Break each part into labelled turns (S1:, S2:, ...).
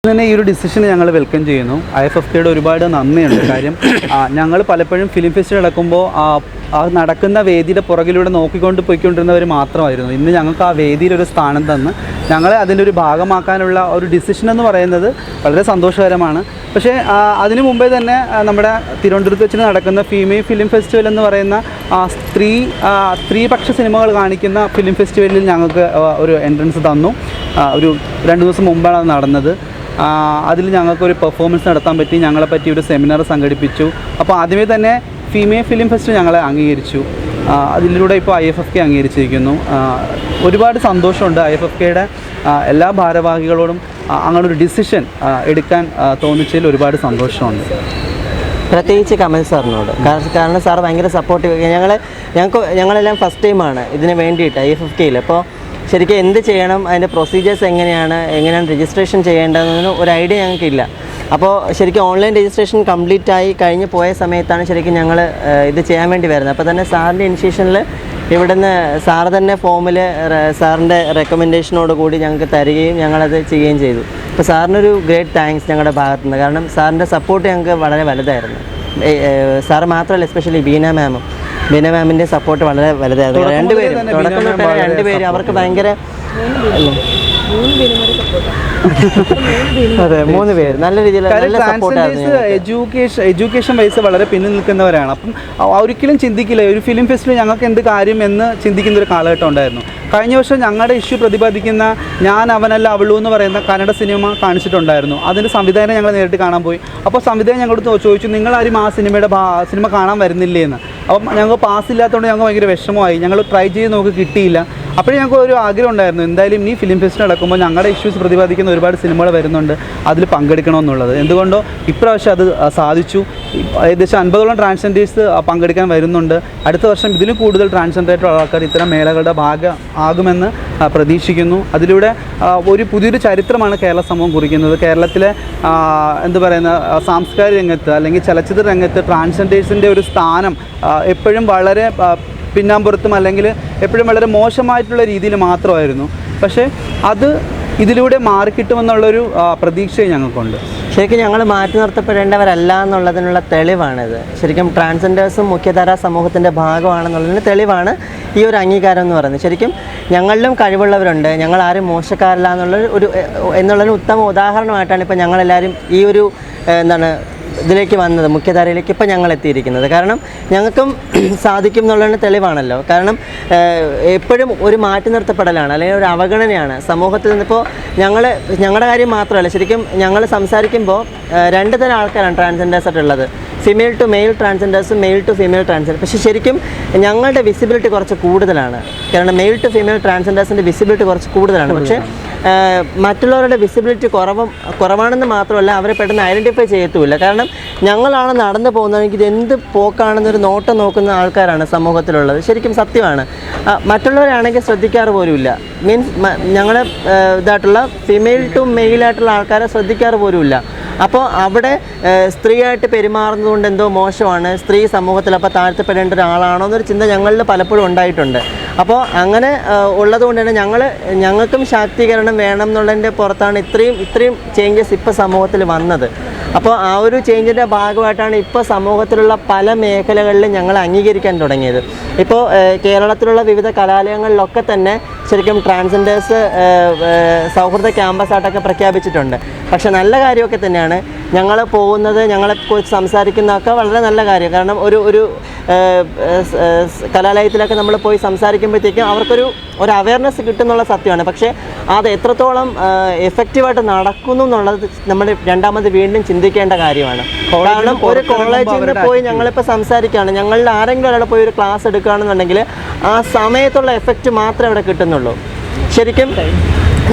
S1: തന്നെ ഈ ഒരു ഡിസിഷന് ഞങ്ങൾ വെൽക്കം ചെയ്യുന്നു. IFFKയുടെ ഒരുപാട് നന്ദിയുണ്ട്. കാര്യം ഞങ്ങൾ പലപ്പോഴും ഫിലിം ഫെസ്റ്റിവൽ നടക്കുമ്പോൾ ആ നടക്കുന്ന വേദിയുടെ പുറകിലൂടെ നോക്കിക്കൊണ്ട് പോയിക്കൊണ്ടിരുന്നവർ മാത്രമായിരുന്നു. ഇന്ന് ഞങ്ങൾക്ക് ആ വേദിയിലൊരു സ്ഥാനം തന്ന് ഞങ്ങളെ അതിൻ്റെ ഒരു ഭാഗമാക്കാനുള്ള ഒരു ഡിസിഷൻ എന്ന് പറയുന്നത് വളരെ സന്തോഷകരമാണ്. പക്ഷേ അതിനു മുമ്പേ തന്നെ നമ്മുടെ തിരുവനന്തപുരത്ത് വെച്ച് നടക്കുന്ന ഫീമെയിൽ ഫിലിം ഫെസ്റ്റിവൽ എന്ന് പറയുന്ന സ്ത്രീപക്ഷ സിനിമകൾ കാണിക്കുന്ന ഫിലിം ഫെസ്റ്റിവലിൽ ഞങ്ങൾക്ക് ഒരു എൻട്രൻസ് തന്നു. ഒരു 2 ദിവസം മുമ്പാണ് അത് നടന്നത്. അതിൽ ഞങ്ങൾക്കൊരു പെർഫോമൻസ് നടത്താൻ പറ്റി. ഞങ്ങളെപ്പറ്റി ഒരു സെമിനാർ സംഘടിപ്പിച്ചു. അപ്പോൾ ആദ്യമേ തന്നെ ഫീമെയിൽ ഫിലിം ഫെസ്റ്റ് ഞങ്ങളെ അംഗീകരിച്ചു. അതിലൂടെ ഇപ്പോൾ IFFK അംഗീകരിച്ചിരിക്കുന്നു. ഒരുപാട് സന്തോഷമുണ്ട്. IFFKയുടെ എല്ലാ ഭാരവാഹികളോടും അങ്ങനൊരു ഡിസിഷൻ എടുക്കാൻ തോന്നിച്ചതിൽ ഒരുപാട് സന്തോഷമുണ്ട്.
S2: പ്രത്യേകിച്ച് കമൽ സാറിനോട്. കാരണം സാർ ഭയങ്കര സപ്പോർട്ടീവ്. ഞങ്ങളെല്ലാം ഫസ്റ്റ് ടൈമാണ് ഇതിന് വേണ്ടിയിട്ട് IFFKയിൽ. അപ്പോൾ ശരിക്കും എന്ത് ചെയ്യണം, അതിൻ്റെ പ്രൊസീജിയേഴ്സ് എങ്ങനെയാണ് രജിസ്ട്രേഷൻ ചെയ്യേണ്ടതെന്ന് ഒരു ഐഡിയ ഞങ്ങൾക്കില്ല. അപ്പോൾ ശരിക്കും ഓൺലൈൻ രജിസ്ട്രേഷൻ കംപ്ലീറ്റ് ആയി കഴിഞ്ഞ് പോയ സമയത്താണ് ശരിക്കും ഞങ്ങൾ ഇത് ചെയ്യാൻ വേണ്ടി വരുന്നത്. അപ്പോൾ തന്നെ സാറിൻ്റെ ഇനിഷ്യേഷനിൽ ഇവിടുന്ന് സാർ തന്നെ ഫോമിൽ സാറിൻ്റെ റെക്കമെൻഡേഷനോട് കൂടി ഞങ്ങൾക്ക് തരികയും ഞങ്ങളത് ചെയ്യുകയും ചെയ്തു. അപ്പോൾ സാറിനൊരു ഗ്രേറ്റ് താങ്ക്സ് ഞങ്ങളുടെ ഭാഗത്തുനിന്ന്. കാരണം സാറിൻ്റെ സപ്പോർട്ട് ഞങ്ങൾക്ക് വളരെ വലുതായിരുന്നു. സാറ് മാത്രമല്ല, എസ്പെഷ്യലി ബീന മാമിൻ്റെ സപ്പോർട്ട് വളരെ വലുതായിരുന്നു. രണ്ടുപേരും അവർക്ക് ഭയങ്കര അതെ 3 പേര് നല്ല രീതിയിൽ
S1: എഡ്യൂക്കേഷൻ വൈസ് വളരെ പിന്നിൽ നിൽക്കുന്നവരാണ്. അപ്പം ഒരിക്കലും ചിന്തിക്കില്ല ഒരു ഫിലിം ഫെസ്റ്റിവൽ ഞങ്ങൾക്ക് എന്ത് കാര്യം എന്ന് ചിന്തിക്കുന്ന ഒരു കാലഘട്ടം ഉണ്ടായിരുന്നു. കഴിഞ്ഞ വർഷം ഞങ്ങളുടെ ഇഷ്യൂ പ്രതിപാദിക്കുന്ന ഞാൻ അവനല്ല അവളൂ എന്ന് പറയുന്ന കന്നഡ സിനിമ കാണിച്ചിട്ടുണ്ടായിരുന്നു. അതിൻ്റെ സംവിധാനം ഞങ്ങൾ നേരിട്ട് കാണാൻ പോയി. അപ്പോൾ സംവിധാനം ഞങ്ങളോട് ചോദിച്ചു, നിങ്ങളാരും ആ സിനിമ കാണാൻ വരുന്നില്ലേ എന്ന്. അപ്പം ഞങ്ങൾക്ക് പാസ്സില്ലാത്തതുകൊണ്ട് ഞങ്ങൾക്ക് ഭയങ്കര വിഷമമായി. ഞങ്ങൾ ട്രൈ ചെയ്ത് നമുക്ക് കിട്ടിയില്ല. അപ്പോഴേ ഞങ്ങൾക്ക് ഒരു ആഗ്രഹം ഉണ്ടായിരുന്നു, എന്തായാലും ഈ ഫിലിം ഫെസ്റ്റ് നടക്കുമ്പോൾ ഞങ്ങളുടെ ഇഷ്യൂസ് പ്രതിപാദിക്കുന്ന ഒരുപാട് സിനിമകൾ വരുന്നുണ്ട്, അതിൽ പങ്കെടുക്കണമെന്നുള്ളത്. എന്തുകൊണ്ടോ ഇപ്രാവശ്യം അത് സാധിച്ചു. ഏകദേശം 50ഓളം ട്രാൻസ്ജെൻഡേഴ്സ് പങ്കെടുക്കാൻ വരുന്നുണ്ട്. അടുത്ത വർഷം ഇതിലും കൂടുതൽ ട്രാൻസ്ജെൻഡർ ആൾക്കാർ ഇത്തരം മേളകളുടെ ഭാഗം ആകുമെന്ന് പ്രതീക്ഷിക്കുന്നു. അതിലൂടെ ഒരു പുതിയൊരു ചരിത്രമാണ് കേരള സമൂഹം കുറിക്കുന്നത്. കേരളത്തിലെ സാംസ്കാരിക രംഗത്ത് അല്ലെങ്കിൽ ചലച്ചിത്ര രംഗത്ത് ട്രാൻസ്ജെൻഡേഴ്സിൻ്റെ ഒരു സ്ഥാനം എപ്പോഴും വളരെ പിന്നാമ്പുറത്തും അല്ലെങ്കിൽ എപ്പോഴും വളരെ മോശമായിട്ടുള്ള രീതിയിൽ മാത്രമായിരുന്നു. പക്ഷേ അത് ഇതിലൂടെ മാറിക്കിട്ടുമെന്നുള്ളൊരു പ്രതീക്ഷയും ഞങ്ങൾക്കുണ്ട്.
S2: ശരിക്കും ഞങ്ങൾ മാറ്റി നിർത്തപ്പെടേണ്ടവരല്ല എന്നുള്ളതിനുള്ള തെളിവാണിത്. ശരിക്കും ട്രാൻസ്ജെൻഡേഴ്സും മുഖ്യധാരാ സമൂഹത്തിൻ്റെ ഭാഗമാണെന്നുള്ളതിന് തെളിവാണ് ഈ ഒരു അംഗീകാരം എന്ന് പറയുന്നത്. ശരിക്കും ഞങ്ങളിലും കഴിവുള്ളവരുണ്ട്, ഞങ്ങൾ ആരും മോശക്കാരല്ല എന്നുള്ളൊരു ഉത്തമ ഉദാഹരണമായിട്ടാണ് ഇപ്പോൾ ഞങ്ങളെല്ലാവരും ഈ ഒരു ഇതിലേക്ക് വന്നത്, മുഖ്യധാരയിലേക്ക് ഇപ്പോൾ ഞങ്ങൾ എത്തിയിരിക്കുന്നത്. കാരണം ഞങ്ങൾക്കും സാധിക്കും എന്നുള്ളതിന് തെളിവാണല്ലോ. കാരണം എപ്പോഴും ഒരു മാറ്റി നിർത്തപ്പെടലാണ് അല്ലെങ്കിൽ ഒരു അവഗണനയാണ് സമൂഹത്തിൽ നിന്നിപ്പോൾ ഞങ്ങളുടെ കാര്യം മാത്രമല്ല. ശരിക്കും ഞങ്ങൾ സംസാരിക്കുമ്പോൾ 2 തരം ആൾക്കാരാണ് ട്രാൻസ്ജെൻഡേഴ്സ് ആയിട്ടുള്ളത്. ഫീമെയിൽ ടു മെയിൽ ട്രാൻസ്ജെൻഡേഴ്സും മെയിൽ ടു ഫീമെയിൽ ട്രാൻസ്ജെൻഡർ. പക്ഷേ ശരിക്കും ഞങ്ങളുടെ വിസിബിലിറ്റി കുറച്ച് കൂടുതലാണ്. കാരണം മെയിൽ ടു ഫീമെയിൽ ട്രാൻസ്ജെൻഡേഴ്സിൻ്റെ വിസിബിലിറ്റി കുറച്ച് കൂടുതലാണ്. പക്ഷേ മറ്റുള്ളവരുടെ വിസിബിലിറ്റി കുറവാണെന്ന് മാത്രമല്ല, അവരെ പെട്ടെന്ന് ഐഡൻറ്റിഫൈ ചെയ്യത്തുമില്ല. കാരണം ഞങ്ങളാണ് നടന്നു പോകുന്നതെങ്കിൽ ഇത് എന്ത് പോക്കാണെന്നൊരു നോട്ടം നോക്കുന്ന ആൾക്കാരാണ് സമൂഹത്തിലുള്ളത്. ശരിക്കും സത്യമാണ്. മറ്റുള്ളവരാണെങ്കിൽ ശ്രദ്ധിക്കാറ് പോലുമില്ല. മീൻസ് ഞങ്ങളെ ഇതായിട്ടുള്ള ഫീമെയിൽ ടു മെയിലായിട്ടുള്ള ആൾക്കാരെ ശ്രദ്ധിക്കാറ് പോലുമില്ല. അപ്പോൾ അവിടെ സ്ത്രീയായിട്ട് പെരുമാറുന്നത് കൊണ്ട് എന്തോ മോശമാണ്, സ്ത്രീ സമൂഹത്തിൽ അപ്പോൾ താഴ്ത്തപ്പെടേണ്ട ഒരാളാണോ എന്നൊരു ചിന്ത ഞങ്ങളിൽ പലപ്പോഴും ഉണ്ടായിട്ടുണ്ട്. അപ്പോൾ അങ്ങനെ ഉള്ളതുകൊണ്ട് തന്നെ ഞങ്ങൾക്കും ശാക്തീകരണം വേണം എന്നുള്ളതിൻ്റെ പുറത്താണ് ഇത്രയും ചേഞ്ചസ് ഇപ്പോൾ സമൂഹത്തിൽ വന്നത്. അപ്പോൾ ആ ഒരു ചേഞ്ചിൻ്റെ ഭാഗമായിട്ടാണ് ഇപ്പോൾ സമൂഹത്തിലുള്ള പല മേഖലകളിലും ഞങ്ങൾ അംഗീകരിക്കാൻ തുടങ്ങിയത്. ഇപ്പോൾ കേരളത്തിലുള്ള വിവിധ കലാലയങ്ങളിലൊക്കെ തന്നെ ശരിക്കും ട്രാൻസ്ജെൻഡേഴ്സ് സൗഹൃദ ക്യാമ്പസായിട്ടൊക്കെ പ്രഖ്യാപിച്ചിട്ടുണ്ട്. പക്ഷെ നല്ല കാര്യമൊക്കെ തന്നെയാണ്. ഞങ്ങൾ പോകുന്നത്, ഞങ്ങളെക്കുറിച്ച് സംസാരിക്കുന്നതൊക്കെ വളരെ നല്ല കാര്യം. കാരണം ഒരു കലാലയത്തിലൊക്കെ നമ്മൾ പോയി സംസാരിക്കുമ്പോഴത്തേക്കും അവർക്കൊരു അവയർനെസ് കിട്ടുന്നുള്ള സത്യമാണ്. പക്ഷേ അത് എത്രത്തോളം എഫക്റ്റീവായിട്ട് നടക്കുന്നു എന്നുള്ളത് നമ്മൾ രണ്ടാമത് വീണ്ടും ചിന്തിക്കേണ്ട കാര്യമാണ്. കാരണം ഒരു കോളേജിൽ നിന്ന് പോയി ഞങ്ങളിപ്പോൾ സംസാരിക്കുകയാണ്, ഞങ്ങളുടെ ആരെങ്കിലും ഒരാളെ പോയി ഒരു ക്ലാസ് എടുക്കുകയാണെന്നുണ്ടെങ്കിൽ ആ സമയത്തുള്ള എഫക്റ്റ് മാത്രമേ അവിടെ കിട്ടുന്നുള്ളൂ. ശരിക്കും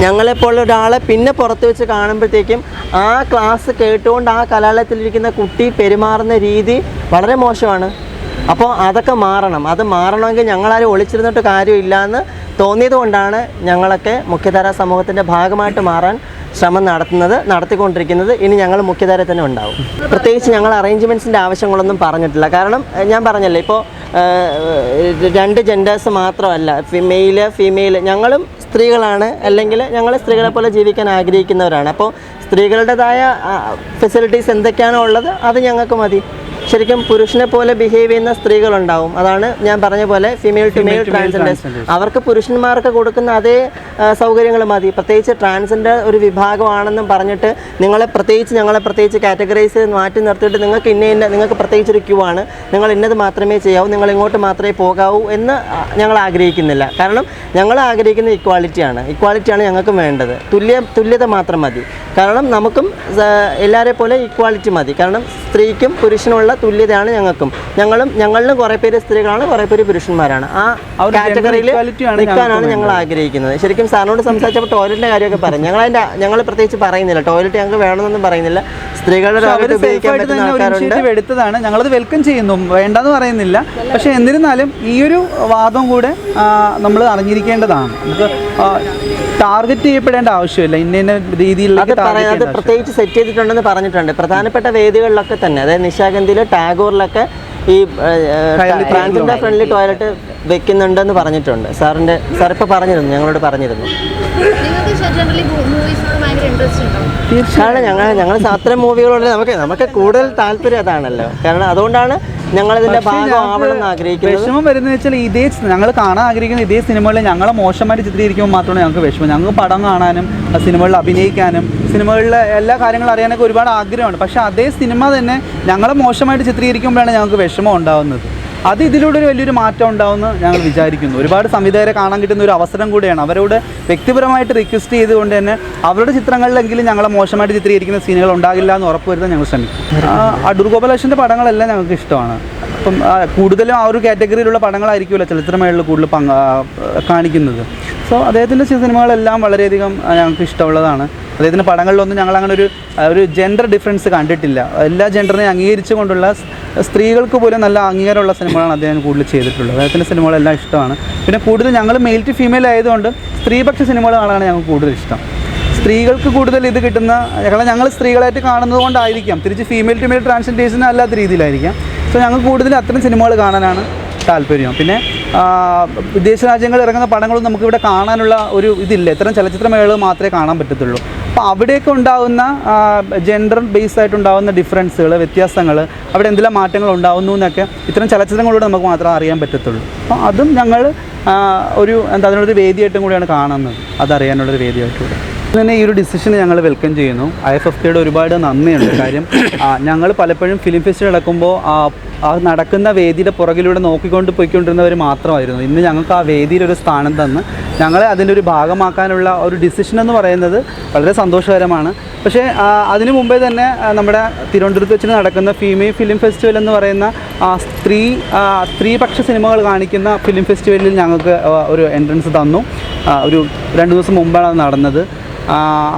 S2: ഞങ്ങളെപ്പോൾ ഒരാളെ പിന്നെ പുറത്ത് വെച്ച് കാണുമ്പോഴത്തേക്കും ആ ക്ലാസ് കേട്ടുകൊണ്ട് ആ കലാലയത്തിലിരിക്കുന്ന കുട്ടി പെരുമാറുന്ന രീതി വളരെ മോശമാണ്. അപ്പോൾ അതൊക്കെ മാറണം. അത് മാറണമെങ്കിൽ ഞങ്ങളാരും ഒളിച്ചിരുന്നിട്ട് കാര്യമില്ല എന്ന് തോന്നിയത് കൊണ്ടാണ് ഞങ്ങളൊക്കെ മുഖ്യധാരാ സമൂഹത്തിൻ്റെ ഭാഗമായിട്ട് മാറാൻ ശ്രമം നടത്തിക്കൊണ്ടിരിക്കുന്നത്. ഇനി ഞങ്ങൾ മുഖ്യധാരയിൽ തന്നെ ഉണ്ടാവും. പ്രത്യേകിച്ച് ഞങ്ങൾ അറേഞ്ച്മെൻറ്റ്സിൻ്റെ ആവശ്യങ്ങളൊന്നും പറഞ്ഞിട്ടില്ല. കാരണം ഞാൻ പറഞ്ഞല്ലോ, ഇപ്പോൾ 2 ജെൻഡേഴ്സ് മാത്രമല്ല, മെയിൽ ഫീമെയിൽ, ഞങ്ങളും സ്ത്രീകളാണ്, അല്ലെങ്കിൽ ഞങ്ങൾ സ്ത്രീകളെ പോലെ ജീവിക്കാൻ ആഗ്രഹിക്കുന്നവരാണ്. അപ്പോൾ സ്ത്രീകളുടേതായ ഫെസിലിറ്റീസ് എന്തൊക്കെയാണോ ഉള്ളത് അത് ഞങ്ങൾക്ക് മതി. ശരിക്കും പുരുഷനെ പോലെ ബിഹേവ് ചെയ്യുന്ന സ്ത്രീകളുണ്ടാവും. അതാണ് ഞാൻ പറഞ്ഞ പോലെ ഫീമെയിൽ ടു മെയിൽ ട്രാൻസ്ജെൻഡേഴ്സ്. അവർക്ക് പുരുഷന്മാർക്ക് കൊടുക്കുന്ന അതേ സൗകര്യങ്ങൾ മതി. പ്രത്യേകിച്ച് ട്രാൻസ്ജെൻഡർ ഒരു വിഭാഗമാണെന്നും പറഞ്ഞിട്ട് ഞങ്ങളെ പ്രത്യേകിച്ച് കാറ്റഗറൈസ് മാറ്റി നിർത്തിയിട്ട് നിങ്ങൾക്ക് നിങ്ങൾക്ക് പ്രത്യേകിച്ചൊരു ക്യൂ ആണ്, നിങ്ങൾ ഇന്നത് മാത്രമേ ചെയ്യാവൂ, നിങ്ങൾ ഇങ്ങോട്ട് മാത്രമേ പോകാവൂ എന്ന് ഞങ്ങൾ ആഗ്രഹിക്കുന്നില്ല. കാരണം ഞങ്ങൾ ആഗ്രഹിക്കുന്ന ഇക്വാളിറ്റിയാണ് ഞങ്ങൾക്ക് വേണ്ടത്. തുല്യത മാത്രം മതി. കാരണം നമുക്കും എല്ലാവരെ പോലെ ഇക്വാളിറ്റി മതി. കാരണം സ്ത്രീക്കും പുരുഷനുള്ള തുല്യതയാണ് ഞങ്ങൾക്കും. ഞങ്ങളിലും കുറേ പേര് സ്ത്രീകളാണ്, കുറേ പേര് പുരുഷന്മാരാണ്. ആ കാറ്റഗറിയിൽ നിൽക്കാനാണ് ഞങ്ങൾ ആഗ്രഹിക്കുന്നത്. ശരിക്കും സാറിനോട് സംസാരിച്ചപ്പോൾ ടോയ്ലറ്റിൻ്റെ കാര്യമൊക്കെ പറഞ്ഞു. ഞങ്ങൾ പ്രത്യേകിച്ച് പറയുന്നില്ല, ടോയ്ലറ്റ് ഞങ്ങൾക്ക് വേണമെന്നൊന്നും പറയുന്നില്ല. സ്ത്രീകളുടെ ടോയ്ലറ്റ് ഉപയോഗിക്കാൻ പറ്റുന്ന ആൾക്കാരുണ്ട്.
S1: എടുത്തതാണ്, ഞങ്ങളത് വെൽക്കം ചെയ്യുന്നു, വേണ്ടെന്ന് പറയുന്നില്ല. പക്ഷേ എന്നിരുന്നാലും ഈ ഒരു വാദം കൂടെ നമ്മൾ അറിഞ്ഞിരിക്കേണ്ടതാണ്. നമുക്ക് ടാർഗറ്റ് ചെയ്യപ്പെടേണ്ട ആവശ്യമില്ല. ഇന്ന രീതിയിലുള്ള
S2: അത് പ്രത്യേകിച്ച് സെറ്റ് ചെയ്തിട്ടുണ്ടെന്ന് പറഞ്ഞിട്ടുണ്ട്. പ്രധാനപ്പെട്ട വേദികളിലൊക്കെ തന്നെ, അതായത് നിശാഗന്ധിയിൽ, ടാഗോറിലൊക്കെ ഈ ട്രാൻസ്ജെൻഡർ ഫ്രണ്ട്ലി ടോയ്ലറ്റ് വെക്കുന്നുണ്ടെന്ന് പറഞ്ഞിട്ടുണ്ട്. സാർ ഇപ്പോൾ പറഞ്ഞിരുന്നു, ഞങ്ങളോട് പറഞ്ഞിരുന്നു. കാരണം ഞങ്ങൾ അത്തരം മൂവികളോട് നമുക്ക് കൂടുതൽ താല്പര്യം അതാണല്ലോ. കാരണം അതുകൊണ്ടാണ് ഞങ്ങളിതിൻ്റെ ഭാഗമാവണമെന്ന് ആഗ്രഹിക്കുന്നത്.
S1: വിഷമം വരുന്നത് വെച്ചാൽ ഞങ്ങൾ കാണാൻ ആഗ്രഹിക്കുന്ന ഇതേ സിനിമകളിൽ ഞങ്ങളെ മോശമായിട്ട് ചിത്രീകരിക്കുമ്പോൾ മാത്രമാണ് ഞങ്ങൾക്ക് വിഷമം. ഞങ്ങൾക്ക് പടം കാണാനും സിനിമകളിൽ അഭിനയിക്കാനും സിനിമകളിലെ എല്ലാ കാര്യങ്ങളും അറിയാനൊക്കെ ഒരുപാട് ആഗ്രഹമാണ്. പക്ഷേ അതേ സിനിമ തന്നെ ഞങ്ങളെ മോശമായിട്ട് ചിത്രീകരിക്കുമ്പോഴാണ് ഞങ്ങൾക്ക് വിഷമം ഉണ്ടാകുന്നത്. അത് ഇതിലൂടെ ഒരു വലിയൊരു മാറ്റം ഉണ്ടാവുമെന്ന് ഞങ്ങൾ വിചാരിക്കുന്നു. ഒരുപാട് സംവിധായകരെ കാണാൻ കിട്ടുന്ന ഒരു അവസരം കൂടിയാണ്. അവരോട് വ്യക്തിപരമായിട്ട് റിക്വസ്റ്റ് ചെയ്തുകൊണ്ട് തന്നെ അവരുടെ ചിത്രങ്ങളിലെങ്കിലും ഞങ്ങളെ മോശമായിട്ട് ചിത്രീകരിക്കുന്ന സീനുകൾ ഉണ്ടാകില്ല എന്ന് ഉറപ്പുവരുത്താൻ ഞങ്ങൾ ശ്രമിക്കും. അടൂർ ഗോപാലകൃഷ്ണൻ്റെ പടങ്ങളെല്ലാം ഞങ്ങൾക്ക് ഇഷ്ടമാണ്. അപ്പം കൂടുതലും ആ ഒരു കാറ്റഗറിയിലുള്ള പടങ്ങളായിരിക്കുമല്ലോ ചലച്ചിത്രമേളയിൽ കൂടുതൽ കാണിക്കുന്നത്. സോ അദ്ദേഹത്തിൻ്റെ സിനിമകളെല്ലാം വളരെയധികം ഞങ്ങൾക്ക് ഇഷ്ടമുള്ളതാണ്. അദ്ദേഹത്തിൻ്റെ പടങ്ങളിലൊന്നും ഞങ്ങളങ്ങനെ ഒരു ജെൻഡർ ഡിഫറൻസ് കണ്ടിട്ടില്ല. എല്ലാ ജെൻഡറിനെയും അംഗീകരിച്ചു കൊണ്ടുള്ള സ്ത്രീകൾക്ക് പോലും നല്ല അംഗീകാരമുള്ള സിനിമകളാണ് അദ്ദേഹം കൂടുതൽ ചെയ്തിട്ടുള്ളത്. അദ്ദേഹത്തിൻ്റെ സിനിമകളെല്ലാം ഇഷ്ടമാണ്. പിന്നെ കൂടുതൽ ഞങ്ങൾ മെയിൽ ടു ഫീമെയിൽ ആയതുകൊണ്ട് സ്ത്രീപക്ഷ സിനിമകൾ കാണാനാണ് ഞങ്ങൾക്ക് കൂടുതൽ ഇഷ്ടം. സ്ത്രീകൾക്ക് കൂടുതൽ ഇത് കിട്ടുന്ന, ഞങ്ങൾ സ്ത്രീകളായിട്ട് കാണുന്നത് കൊണ്ടായിരിക്കാം, തിരിച്ച് ഫീമെയിൽ ടു മെയിൽ ട്രാൻസ്ജെൻഡേഴ്സിന് അല്ലാത്ത രീതിയിലായിരിക്കാം. സോ ഞങ്ങൾ കൂടുതൽ അത്തരം സിനിമകൾ കാണാനാണ് താല്പര്യം. പിന്നെ വിദേശ രാജ്യങ്ങളിൽ ഇറങ്ങുന്ന പടങ്ങളും നമുക്കിവിടെ കാണാനുള്ള ഒരു ഇതില്ല. ഇത്തരം ചലച്ചിത്രമേളകൾ മാത്രമേ കാണാൻ പറ്റത്തുള്ളൂ. അപ്പോൾ അവിടെയൊക്കെ ഉണ്ടാകുന്ന ജെൻഡർ ബേസ് ആയിട്ടുണ്ടാകുന്ന ഡിഫറൻസുകൾ, വ്യത്യാസങ്ങൾ, അവിടെ എന്തെല്ലാം മാറ്റങ്ങൾ ഉണ്ടാകുന്നു എന്നൊക്കെ ഇത്തരം ചലച്ചിത്രങ്ങളിലൂടെ നമുക്ക് മാത്രമേ അറിയാൻ പറ്റത്തുള്ളൂ. അപ്പോൾ അതും ഞങ്ങൾ അതിനൊരു വേദിയായിട്ടും കൂടിയാണ് കാണുന്നത്, അതറിയാനുള്ളൊരു വേദിയായിട്ടുകൂടെ. തന്നെ ഈ ഒരു ഡിസിഷൻ ഞങ്ങൾ വെൽക്കം ചെയ്യുന്നു. IFFKയുടെ ഒരുപാട് നന്ദിയുണ്ട്. കാര്യം ഞങ്ങൾ പലപ്പോഴും ഫിലിം ഫെസ്റ്റിവൽ നടക്കുമ്പോൾ ആ നടക്കുന്ന വേദിയുടെ പുറകിലൂടെ നോക്കിക്കൊണ്ട് പോയിക്കൊണ്ടിരുന്നവർ മാത്രമായിരുന്നു. ഇന്ന് ഞങ്ങൾക്ക് ആ വേദിയിലൊരു സ്ഥാനം തന്ന് ഞങ്ങളെ അതിൻ്റെ ഒരു ഭാഗമാക്കാനുള്ള ഒരു ഡിസിഷൻ എന്ന് പറയുന്നത് വളരെ സന്തോഷകരമാണ്. പക്ഷേ അതിനു മുമ്പേ തന്നെ നമ്മുടെ തിരുവനന്തപുരത്ത് വെച്ച് നടക്കുന്ന ഫീമെയിൽ ഫിലിം ഫെസ്റ്റിവൽ എന്ന് പറയുന്ന സ്ത്രീപക്ഷ സിനിമകൾ കാണിക്കുന്ന ഫിലിം ഫെസ്റ്റിവലിൽ ഞങ്ങൾക്ക് ഒരു എൻട്രൻസ് തന്നു. ഒരു 2 ദിവസം മുമ്പാണ് അത് നടന്നത്.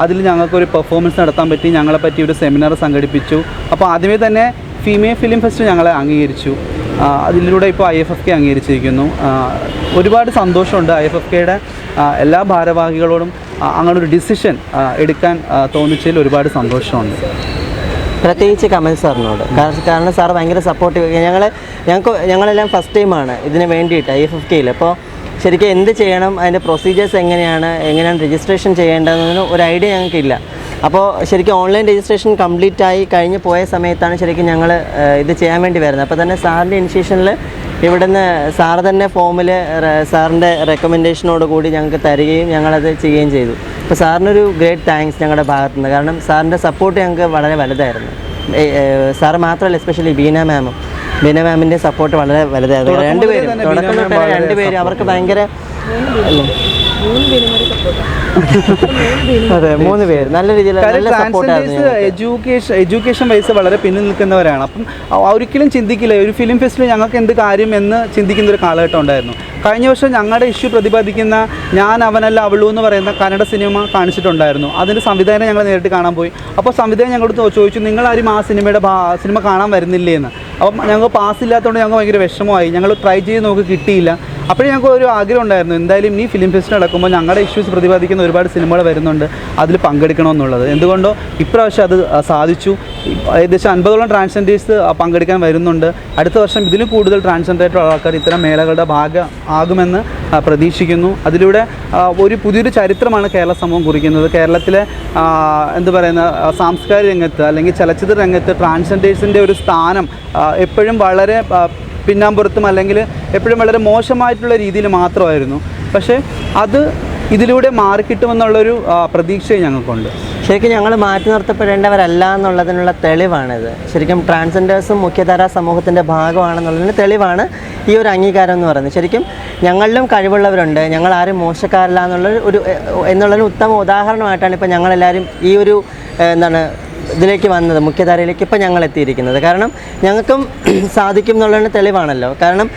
S1: അതിൽ ഞങ്ങൾക്കൊരു പെർഫോമൻസ് നടത്താൻ പറ്റി. ഞങ്ങളെപ്പറ്റി ഒരു സെമിനാർ സംഘടിപ്പിച്ചു. അപ്പോൾ ആദ്യമേ തന്നെ ഫീമെയിൽ ഫിലിം ഫെസ്റ്റ് ഞങ്ങളെ അംഗീകരിച്ചു. അതിലൂടെ ഇപ്പോൾ IFFK അംഗീകരിച്ചിരിക്കുന്നു. ഒരുപാട് സന്തോഷമുണ്ട്. IFFKയുടെ എല്ലാ ഭാരവാഹികളോടും അങ്ങനൊരു ഡിസിഷൻ എടുക്കാൻ തോന്നിച്ചതിൽ ഒരുപാട് സന്തോഷമുണ്ട്.
S2: പ്രത്യേകിച്ച് കമൽ സാറിനോട്. കാരണം സാർ ഭയങ്കര സപ്പോർട്ടീവ്. ഞങ്ങളെല്ലാം ഫസ്റ്റ് ടൈമാണ് ഇതിന് വേണ്ടിയിട്ട് IFFKയിൽ. അപ്പോൾ ശരിക്കും എന്ത് ചെയ്യണം, അതിൻ്റെ പ്രൊസീജിയേഴ്സ് എങ്ങനെയാണ് രജിസ്ട്രേഷൻ ചെയ്യേണ്ടതെന്ന് ഒരു ഐഡിയ ഞങ്ങൾക്കില്ല. അപ്പോൾ ശരിക്കും ഓൺലൈൻ രജിസ്ട്രേഷൻ കംപ്ലീറ്റ് ആയി കഴിഞ്ഞ് പോയ സമയത്താണ് ശരിക്കും ഞങ്ങൾ ഇത് ചെയ്യാൻ വേണ്ടി വരുന്നത്. അപ്പോൾ തന്നെ സാറിൻ്റെ ഇനിഷ്യേഷനിൽ ഇവിടുന്ന് സാറ് തന്നെ ഫോമിൽ സാറിൻ്റെ റെക്കമെൻഡേഷനോട് കൂടി ഞങ്ങൾക്ക് തരികയും ഞങ്ങളത് ചെയ്യുകയും ചെയ്തു. അപ്പോൾ സാറിനൊരു ഗ്രേറ്റ് താങ്ക്സ് ഞങ്ങളുടെ ഭാഗത്തുനിന്ന്. കാരണം സാറിൻ്റെ സപ്പോർട്ട് ഞങ്ങൾക്ക് വളരെ വലുതായിരുന്നു. സാറ് മാത്രമല്ല, എസ്പെഷ്യലി ബീന മാമിൻ്റെ സപ്പോർട്ട് വളരെ വലുതായിരുന്നു. രണ്ടുപേരും അവർക്ക് ഭയങ്കര അതെ 3 പേര് നല്ല രീതിയിൽ
S1: എഡ്യൂക്കേഷൻ വൈസ് വളരെ പിന്നിൽ നിൽക്കുന്നവരാണ്. അപ്പം ഒരിക്കലും ചിന്തിക്കില്ല ഒരു ഫിലിം ഫെസ്റ്റിവൽ ഞങ്ങൾക്ക് എന്ത് കാര്യം എന്ന് ചിന്തിക്കുന്ന ഒരു കാലഘട്ടം ഉണ്ടായിരുന്നു. കഴിഞ്ഞ വർഷം ഞങ്ങളുടെ ഇഷ്യൂ പ്രതിപാദിക്കുന്ന ഞാൻ അവനല്ല അവളൂ എന്ന് പറയുന്ന കന്നഡ സിനിമ കാണിച്ചിട്ടുണ്ടായിരുന്നു. അതിൻ്റെ സംവിധാനം ഞങ്ങൾ നേരിട്ട് കാണാൻ പോയി. അപ്പോൾ സംവിധാനം ഞങ്ങളോട് ചോദിച്ചു, നിങ്ങളാരും ആ സിനിമ കാണാൻ വരുന്നില്ലേ എന്ന്. അപ്പം ഞങ്ങൾക്ക് പാസ് ഇല്ലാത്തതുകൊണ്ട് ഞങ്ങൾക്ക് ഭയങ്കര വിഷമമായി. ഞങ്ങൾ ട്രൈ ചെയ്ത് നോക്കി കിട്ടിയില്ല. അപ്പോഴേ ഞങ്ങൾക്ക് ഒരു ആഗ്രഹം ഉണ്ടായിരുന്നു, എന്തായാലും ഇനി ഫിലിം ഫെസ്റ്റ് നടക്കുമ്പോൾ ഞങ്ങളുടെ ഇഷ്യൂസ് പ്രതിപാദിക്കുന്ന ഒരുപാട് സിനിമകൾ വരുന്നുണ്ട്, അതിൽ പങ്കെടുക്കണമെന്നുള്ളത്. എന്തുകൊണ്ടോ ഇപ്രാവശ്യം അത് സാധിച്ചു. ഏകദേശം 50ഓളം ട്രാൻസ്ജെൻഡേഴ്സ് പങ്കെടുക്കാൻ വരുന്നുണ്ട്. അടുത്ത വർഷം ഇതിലും കൂടുതൽ ട്രാൻസ്ജെൻഡറായിട്ടുള്ള ആൾക്കാർ ഇത്തരം മേളകളുടെ ഭാഗമാകുമെന്ന് പ്രതീക്ഷിക്കുന്നു. അതിലൂടെ ഒരു പുതിയൊരു ചരിത്രമാണ് കേരള സമൂഹം കുറിക്കുന്നത്. കേരളത്തിലെ എന്താ പറയുന്ന സാംസ്കാരിക രംഗത്ത് അല്ലെങ്കിൽ ചലച്ചിത്ര രംഗത്ത് ട്രാൻസ്ജെൻഡേഴ്സിൻ്റെ ഒരു സ്ഥാനം എപ്പോഴും വളരെ പിന്നാമ്പുറത്തും അല്ലെങ്കിൽ എപ്പോഴും വളരെ മോശമായിട്ടുള്ള രീതിയിൽ മാത്രമായിരുന്നു. പക്ഷേ അത് ഇതിലൂടെ മാറിക്കിട്ടുമെന്നുള്ളൊരു പ്രതീക്ഷയും ഞങ്ങൾക്കുണ്ട്.
S2: ശരിക്കും ഞങ്ങൾ മാറ്റി നിർത്തപ്പെടേണ്ടവരല്ല എന്നുള്ളതിനുള്ള തെളിവാണിത്. ശരിക്കും ട്രാൻസ്ജെൻഡേഴ്സും മുഖ്യധാരാ സമൂഹത്തിൻ്റെ ഭാഗമാണെന്നുള്ളതിന് തെളിവാണ് ഈ ഒരു അംഗീകാരം എന്ന് പറയുന്നത്. ശരിക്കും ഞങ്ങളിലും കഴിവുള്ളവരുണ്ട്, ഞങ്ങൾ ആരും മോശക്കാരല്ല എന്നുള്ളൊരു ഉത്തമ ഉദാഹരണമായിട്ടാണ് ഇപ്പോൾ ഞങ്ങളെല്ലാവരും ഈ ഒരു ഇതിലേക്ക് വന്നത്, മുഖ്യധാരയിലേക്ക് ഇപ്പോൾ ഞങ്ങൾ എത്തിയിരിക്കുന്നത്. കാരണം ഞങ്ങൾക്കും സാധിക്കും എന്നുള്ളതിന് തെളിവാണല്ലോ. കാരണം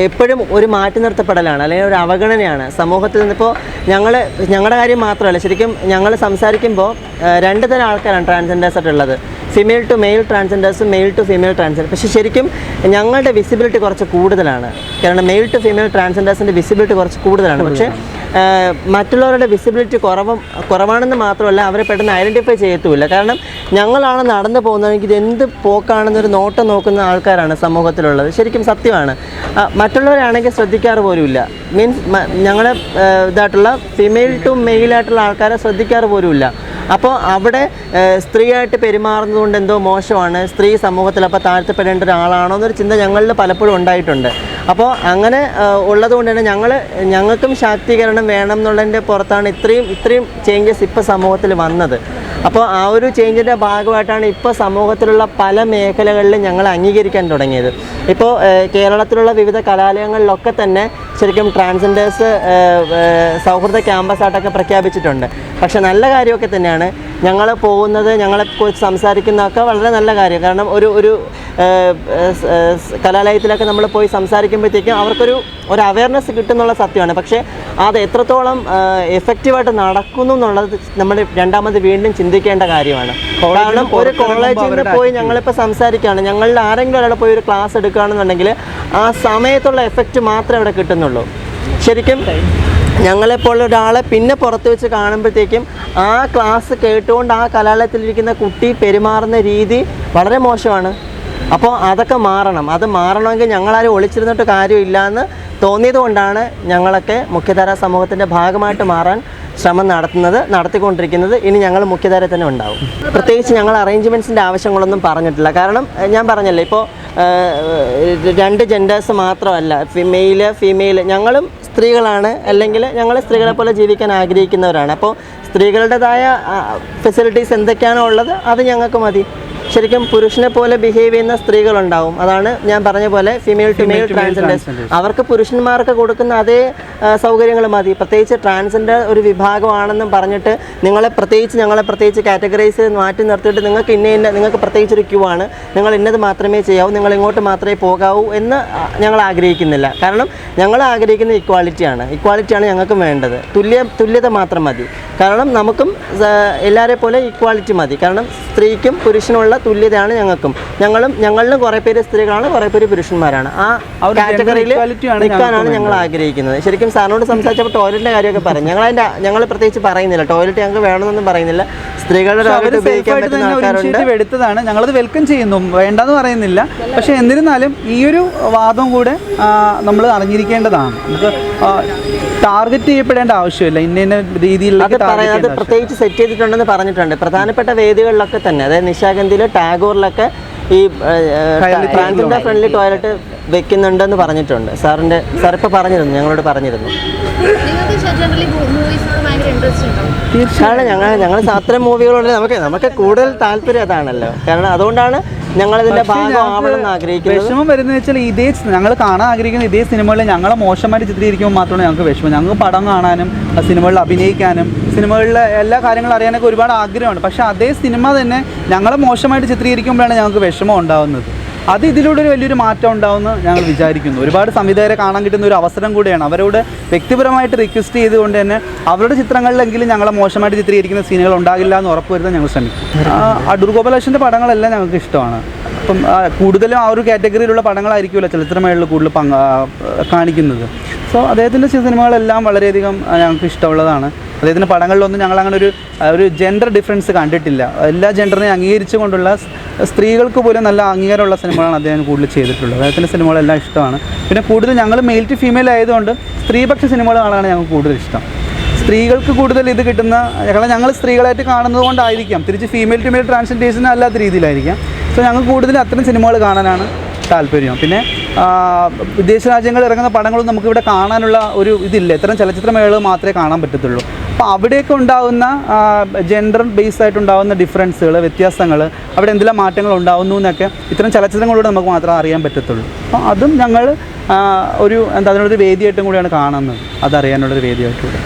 S2: എപ്പോഴും ഒരു മാറ്റി നിർത്തപ്പെടലാണ് അല്ലെങ്കിൽ ഒരു അവഗണനയാണ് സമൂഹത്തിൽ നിന്നിപ്പോൾ ഞങ്ങളുടെ കാര്യം മാത്രമല്ല, ശരിക്കും ഞങ്ങൾ സംസാരിക്കുമ്പോൾ രണ്ട് തരം ആൾക്കാരാണ് ട്രാൻസ്ജെൻഡേഴ്സ് ആയിട്ടുള്ളത്. ഫീമെയിൽ ടു മെയിൽ ട്രാൻസ്ജെൻഡേഴ്സും മെയിൽ ടു ഫീമെയിൽ ട്രാൻസ്ജെൻഡർ. പക്ഷേ ശരിക്കും ഞങ്ങളുടെ വിസിബിലിറ്റി കുറച്ച് കൂടുതലാണ്. കാരണം മെയിൽ ടു ഫീമെയിൽ ട്രാൻസ്ജെൻഡേഴ്സിൻ്റെ വിസിബിലിറ്റി കുറച്ച് കൂടുതലാണ്. പക്ഷേ മറ്റുള്ളവരുടെ വിസിബിലിറ്റി കുറവാണെന്ന് മാത്രമല്ല, അവരെ പെട്ടെന്ന് ഐഡൻറ്റിഫൈ ചെയ്യത്തുമില്ല. കാരണം ഞങ്ങളാണ് നടന്നു പോകുന്നതെങ്കിൽ ഇത് എന്ത് പോക്കാണെന്നൊരു നോട്ടം നോക്കുന്ന ആൾക്കാരാണ് സമൂഹത്തിലുള്ളത്. ശരിക്കും സത്യമാണ്. മറ്റുള്ളവരാണെങ്കിൽ ശ്രദ്ധിക്കാറ് പോലുമില്ല. മീൻസ് ഞങ്ങളെ ഇതായിട്ടുള്ള ഫീമെയിൽ ടു മെയിലായിട്ടുള്ള ആൾക്കാരെ ശ്രദ്ധിക്കാറ് പോലുമില്ല. അപ്പോൾ അവിടെ സ്ത്രീയായിട്ട് പെരുമാറുന്നത് കൊണ്ട് എന്തോ മോശമാണ്, സ്ത്രീ സമൂഹത്തിൽ അപ്പോൾ താഴ്ത്തപ്പെടേണ്ട ഒരാളാണോ എന്നൊരു ചിന്ത ഞങ്ങളിൽ പലപ്പോഴും ഉണ്ടായിട്ടുണ്ട്. അപ്പോൾ അങ്ങനെ ഉള്ളതുകൊണ്ട് തന്നെ ഞങ്ങൾക്കും ശാക്തീകരണം വേണം എന്നുള്ളതിൻ്റെ പുറത്താണ് ഇത്രയും ചേഞ്ചസ് ഇപ്പോൾ സമൂഹത്തിൽ വന്നത്. അപ്പോൾ ആ ഒരു ചേഞ്ചിൻ്റെ ഭാഗമായിട്ടാണ് ഇപ്പോൾ സമൂഹത്തിലുള്ള പല മേഖലകളിലും ഞങ്ങൾ അംഗീകരിക്കാൻ തുടങ്ങിയത്. ഇപ്പോൾ കേരളത്തിലുള്ള വിവിധ കലാലയങ്ങളിലൊക്കെ തന്നെ ശരിക്കും ട്രാൻസ്ജെൻഡേഴ്സ് സൗഹൃദ ക്യാമ്പസായിട്ടൊക്കെ പ്രഖ്യാപിച്ചിട്ടുണ്ട്. പക്ഷെ നല്ല കാര്യമൊക്കെ തന്നെയാണ്. ഞങ്ങൾ പോകുന്നത്, ഞങ്ങളെക്കുറിച്ച് സംസാരിക്കുന്നതൊക്കെ വളരെ നല്ല കാര്യം. കാരണം ഒരു കലാലയത്തിലൊക്കെ നമ്മൾ പോയി സംസാരിക്കുമ്പോഴത്തേക്കും അവർക്കൊരു അവയർനെസ് കിട്ടുന്നുള്ള സത്യമാണ്. പക്ഷേ അത് എത്രത്തോളം എഫക്റ്റീവായിട്ട് നടക്കുന്നു എന്നുള്ളത് നമ്മൾ രണ്ടാമത് വീണ്ടും ചിന്തിക്കേണ്ട കാര്യമാണ്. കാരണം ഒരു കോളേജിൽ നിന്ന് പോയി ഞങ്ങളിപ്പോൾ സംസാരിക്കുകയാണ്, ഞങ്ങളിൽ ആരെങ്കിലും ഒരാളെ പോയി ഒരു ക്ലാസ് എടുക്കുകയാണെന്നുണ്ടെങ്കിൽ ആ സമയത്തുള്ള എഫക്റ്റ് മാത്രമേ ഇവിടെ കിട്ടുന്നുള്ളൂ. ശരിക്കും ഞങ്ങളെപ്പോൾ ഒരാളെ പിന്നെ പുറത്ത് വെച്ച് കാണുമ്പോഴത്തേക്കും ആ ക്ലാസ് കേട്ടുകൊണ്ട് ആ കലാലയത്തിലിരിക്കുന്ന കുട്ടി പെരുമാറുന്ന രീതി വളരെ മോശമാണ്. അപ്പോൾ അതൊക്കെ മാറണം. അത് മാറണമെങ്കിൽ ഞങ്ങളാരും ഒളിച്ചിരുന്നിട്ട് കാര്യമില്ല എന്ന് തോന്നിയത് കൊണ്ടാണ് ഞങ്ങളൊക്കെ മുഖ്യധാരാ സമൂഹത്തിൻ്റെ ഭാഗമായിട്ട് മാറാൻ ശ്രമം നടത്തിക്കൊണ്ടിരിക്കുന്നത്. ഇനി ഞങ്ങൾ മുഖ്യധാര തന്നെ ഉണ്ടാവും. പ്രത്യേകിച്ച് ഞങ്ങൾ അറേഞ്ച്മെൻറ്റ്സിൻ്റെ ആവശ്യങ്ങളൊന്നും പറഞ്ഞിട്ടില്ല. കാരണം ഞാൻ പറഞ്ഞല്ലോ, ഇപ്പോൾ രണ്ട് ജെൻഡേഴ്സ് മാത്രമല്ല, മെയിൽ ഫീമെയിൽ, ഞങ്ങളും സ്ത്രീകളാണ്, അല്ലെങ്കിൽ ഞങ്ങൾ സ്ത്രീകളെ പോലെ ജീവിക്കാൻ ആഗ്രഹിക്കുന്നവരാണ്. അപ്പോൾ സ്ത്രീകളുടേതായ ഫെസിലിറ്റീസ് എന്തൊക്കെയാണോ ഉള്ളത് അത് ഞങ്ങൾക്ക് മതി. ശരിക്കും പുരുഷനെ പോലെ ബിഹേവ് ചെയ്യുന്ന സ്ത്രീകളുണ്ടാവും. അതാണ് ഞാൻ പറഞ്ഞ പോലെ ഫീമെയിൽ ടു മെയിൽ ട്രാൻസ്ജെൻഡേഴ്സ്. അവർക്ക് പുരുഷന്മാർക്ക് കൊടുക്കുന്ന അതേ സൗകര്യങ്ങൾ മതി. പ്രത്യേകിച്ച് ട്രാൻസ്ജെൻഡർ ഒരു വിഭാഗമാണെന്നും പറഞ്ഞിട്ട് ഞങ്ങളെ പ്രത്യേകിച്ച് കാറ്റഗറൈസ് മാറ്റി നിർത്തിയിട്ട് നിങ്ങൾക്ക് പ്രത്യേകിച്ച് ഒരു ക്യൂ ആണ്, നിങ്ങൾ ഇന്നത് മാത്രമേ ചെയ്യാവൂ, നിങ്ങൾ ഇങ്ങോട്ട് മാത്രമേ പോകാവൂ എന്ന് ഞങ്ങൾ ആഗ്രഹിക്കുന്നില്ല. കാരണം ഞങ്ങൾ ആഗ്രഹിക്കുന്ന ഇക്വാളിറ്റിയാണ് ഞങ്ങൾക്കും വേണ്ടത്. തുല്യത മാത്രം മതി. കാരണം നമുക്കും എല്ലാവരെ പോലെ ഇക്വാളിറ്റി മതി. കാരണം സ്ത്രീക്കും പുരുഷനുള്ള തുല്യതയാണ് ഞങ്ങൾക്കും. ഞങ്ങളിലും കുറേ പേര് സ്ത്രീകളാണ്, കുറേ പേര് പുരുഷന്മാരാണ്. ആ കാറ്റഗറിയിൽ നിൽക്കാനാണ് ഞങ്ങൾ ആഗ്രഹിക്കുന്നത്. ശരിക്കും സാറിനോട് സംസാരിച്ചപ്പോൾ ടോയ്ലറ്റിൻ്റെ കാര്യമൊക്കെ പറയും. ഞങ്ങൾ പ്രത്യേകിച്ച് പറയുന്നില്ല, ടോയ്ലറ്റ് ഞങ്ങൾക്ക് വേണമെന്നൊന്നും പറയുന്നില്ല. സ്ത്രീകളുടെ ഉപയോഗിക്കാൻ പറ്റുന്ന ആൾക്കാരുണ്ട്.
S1: എടുത്തതാണ്, ഞങ്ങളത് വെൽക്കം ചെയ്യുന്നു, വേണ്ടെന്ന് പറയുന്നില്ല. പക്ഷേ എന്നിരുന്നാലും ഈ ഒരു വാദം കൂടെ നമ്മൾ അറിഞ്ഞിരിക്കേണ്ടതാണ്. നമുക്ക് ടാർഗറ്റ് ചെയ്യപ്പെടേണ്ട ആവശ്യമില്ല. ഇന്ന രീതിയിലുള്ള
S2: അത് പ്രത്യേകിച്ച് സെറ്റ് ചെയ്തിട്ടുണ്ടെന്ന് പറഞ്ഞിട്ടുണ്ട്. പ്രധാനപ്പെട്ട വേദികളിലൊക്കെ തന്നെ, അതായത് നിശാഗന്ധിയിൽ, ടാഗോറിലൊക്കെ ഈ ട്രാൻസ്ജെൻഡർ ഫ്രണ്ട്ലി ടോയ്ലറ്റ് വെക്കുന്നുണ്ടെന്ന് പറഞ്ഞിട്ടുണ്ട്. സാർ ഇപ്പോൾ പറഞ്ഞിരുന്നു, ഞങ്ങളോട് പറഞ്ഞിരുന്നു. കാരണം ഞങ്ങൾ അത്തരം മൂവികളോട് നമുക്ക് കൂടുതൽ താല്പര്യം അതാണല്ലോ. കാരണം അതുകൊണ്ടാണ് ഞങ്ങളിതിൻ്റെ ഭാഗമാവണമെന്ന് ആഗ്രഹിക്കുന്നത്.
S1: വിഷമം വരുന്നത് വെച്ചാൽ ഞങ്ങൾ കാണാൻ ആഗ്രഹിക്കുന്ന ഇതേ സിനിമകളിൽ ഞങ്ങളെ മോശമായിട്ട് ചിത്രീകരിക്കുമ്പോൾ മാത്രമാണ് ഞങ്ങൾക്ക് വിഷമം. ഞങ്ങൾക്ക് പടം കാണാനും സിനിമകളിൽ അഭിനയിക്കാനും സിനിമകളിലെ എല്ലാ കാര്യങ്ങളും അറിയാനൊക്കെ ഒരുപാട് ആഗ്രഹമുണ്ട്. പക്ഷേ അതേ സിനിമ തന്നെ ഞങ്ങളെ മോശമായിട്ട് ചിത്രീകരിക്കുമ്പോഴാണ് ഞങ്ങൾക്ക് വിഷമം ഉണ്ടാകുന്നത്. അത് ഇതിലൂടെ ഒരു വലിയൊരു മാറ്റം ഉണ്ടാവുമെന്ന് ഞങ്ങൾ വിചാരിക്കുന്നു. ഒരുപാട് സംവിധായകരെ കാണാൻ കിട്ടുന്ന ഒരു അവസരം കൂടിയാണ്. അവരോട് വ്യക്തിപരമായിട്ട് റിക്വസ്റ്റ് ചെയ്തുകൊണ്ട് തന്നെ അവരുടെ ചിത്രങ്ങളിലെങ്കിലും ഞങ്ങളെ മോശമായിട്ട് ചിത്രീകരിക്കുന്ന സീനുകൾ ഉണ്ടാകില്ല എന്ന് ഉറപ്പുവരുത്താൻ ഞങ്ങൾ ശ്രമിക്കും. അടൂർ ഗോപാലകൃഷ്ണൻ്റെ പടങ്ങളെല്ലാം ഞങ്ങൾക്ക് ഇഷ്ടമാണ്. അപ്പം കൂടുതലും ആ ഒരു കാറ്റഗറിയിലുള്ള പടങ്ങളായിരിക്കുമല്ലോ ചലച്ചിത്രമേളയിൽ കൂടുതൽ കാണിക്കുന്നത്. സോ അദ്ദേഹത്തിൻ്റെ സിനിമകളെല്ലാം വളരെയധികം ഞങ്ങൾക്ക് ഇഷ്ടമുള്ളതാണ്. അദ്ദേഹത്തിൻ്റെ പടങ്ങളിലൊന്നും ഞങ്ങൾ അങ്ങനെ ഒരു ജെൻഡർ ഡിഫറൻസ് കണ്ടിട്ടില്ല. എല്ലാ ജെൻഡറിനെയും അംഗീകരിച്ചുകൊണ്ടുള്ള സ്ത്രീകൾക്ക് പോലും നല്ല അംഗീകാരമുള്ള സിനിമകളാണ് അദ്ദേഹം കൂടുതൽ ചെയ്തിട്ടുള്ളത്. അദ്ദേഹത്തിൻ്റെ സിനിമകളെല്ലാം ഇഷ്ടമാണ്. പിന്നെ കൂടുതൽ ഞങ്ങൾ മെയിൽ ടു ഫീമെയിൽ ആയതുകൊണ്ട് സ്ത്രീപക്ഷ സിനിമകൾ കാണാനാണ് ഞങ്ങൾക്ക് കൂടുതൽ ഇഷ്ടം. സ്ത്രീകൾക്ക് കൂടുതൽ ഇത് കിട്ടുന്ന ഞങ്ങൾ സ്ത്രീകളായിട്ട് കാണുന്നത് കൊണ്ടായിരിക്കാം, തിരിച്ച് ഫീമെയിൽ ടു മെയിൽ ട്രാൻസ്ജെൻഡേഴ്സിന് അല്ലാത്ത രീതിയിലായിരിക്കാം. സോ ഞങ്ങൾ കൂടുതൽ അത്തരം സിനിമകൾ കാണാനാണ് താല്പര്യം. പിന്നെ വിദേശ രാജ്യങ്ങളിൽ ഇറങ്ങുന്ന പടങ്ങളും നമുക്കിവിടെ കാണാനുള്ള ഒരു ഇതില്ല. ഇത്തരം ചലച്ചിത്രമേളകൾ മാത്രമേ കാണാൻ പറ്റത്തുള്ളൂ. അപ്പോൾ അവിടെയൊക്കെ ഉണ്ടാകുന്ന ജെൻഡർ ബേസ് ആയിട്ടുണ്ടാകുന്ന ഡിഫറൻസുകൾ, വ്യത്യാസങ്ങൾ, അവിടെ എന്തെല്ലാം മാറ്റങ്ങൾ ഉണ്ടാകുന്നു എന്നൊക്കെ ഇത്തരം ചലച്ചിത്രങ്ങളിലൂടെ നമുക്ക് മാത്രമേ അറിയാൻ പറ്റത്തുള്ളൂ. അപ്പോൾ അതും ഞങ്ങൾ അതിനൊരു വേദിയായിട്ടും കൂടിയാണ് കാണുന്നത്, അതറിയാനുള്ളൊരു വേദിയായിട്ടുകൂടെ.